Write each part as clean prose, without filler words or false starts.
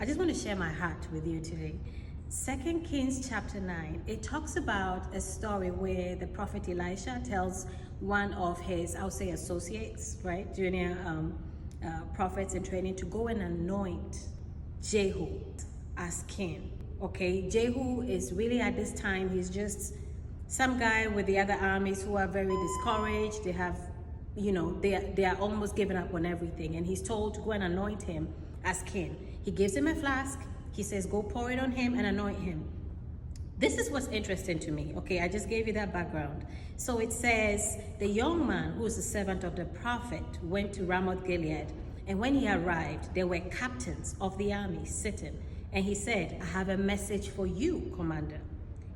I just want to share my heart with you today. 2 Kings chapter 9, it talks about a story where the prophet Elisha tells one of his, I'll say associates, right, junior prophets in training, to go and anoint Jehu as king. Okay, Jehu is really at this time, he's just some guy with the other armies who are very discouraged. They have, they are almost giving up on everything, and he's told to go and anoint him as king. He gives him a flask. He says, go pour it on him and anoint him. This is what's interesting to me. Okay, I just gave you that background. So it says, the young man who is the servant of the prophet went to Ramoth Gilead, and when he arrived, there were captains of the army sitting, and he said, I have a message for you, commander.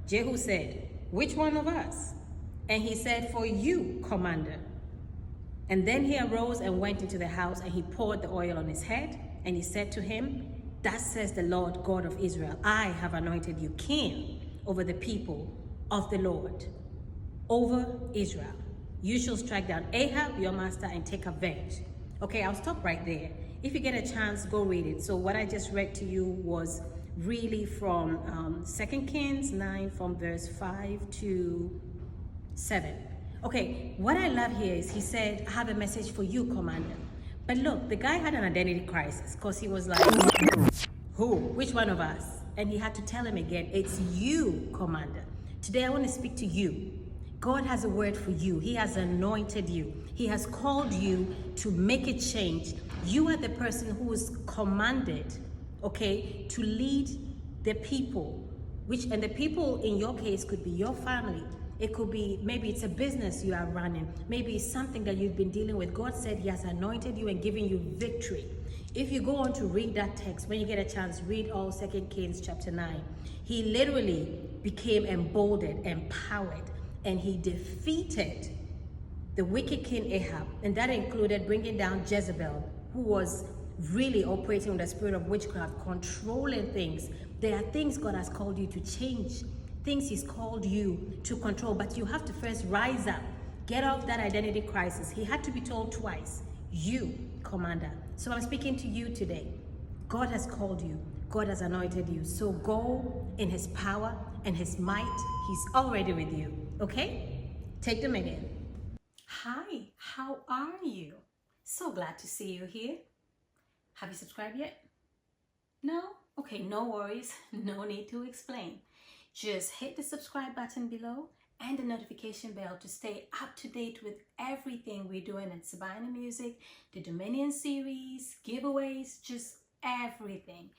Jehu said, which one of us? And he said, for you, commander. And then he arose and went into the house, and he poured the oil on his head, and he said to him, thus says the Lord God of Israel, I have anointed you king over the people of the Lord, over Israel. You shall strike down Ahab, your master, and take revenge. Okay, I'll stop right there. If you get a chance, go read it. So what I just read to you was really from 2 Kings 9, from verse 5 to 7. Okay, what I love here is he said, I have a message for you, commander. But look, the guy had an identity crisis because he was like, who? Which one of us? And he had to tell him again, it's you, commander. Today I want to speak to you. God has a word for you. He has anointed you. He has called you to make a change. You are the person who is commanded, okay, to lead the people, and the people in your case could be your family. It could be, maybe it's a business you are running. Maybe it's something that you've been dealing with. God said he has anointed you and given you victory. If you go on to read that text, when you get a chance, read all 2 Kings chapter 9. He literally became emboldened, empowered, and he defeated the wicked king Ahab. And that included bringing down Jezebel, who was really operating with the spirit of witchcraft, controlling things. There are things God has called you to change, things he's called you to control, but you have to first rise up, get off that identity crisis. He had to be told twice, you, commander. So I'm speaking to you today. God has called you. God has anointed you. So go in his power and his might. He's already with you. Okay? Take the minute. Hi, how are you? So glad to see you here. Have you subscribed yet? No? Okay, no worries. No need to explain. Just hit the subscribe button below and the notification bell to stay up to date with everything we're doing at Sabina Music, the Dominion series, giveaways, just everything.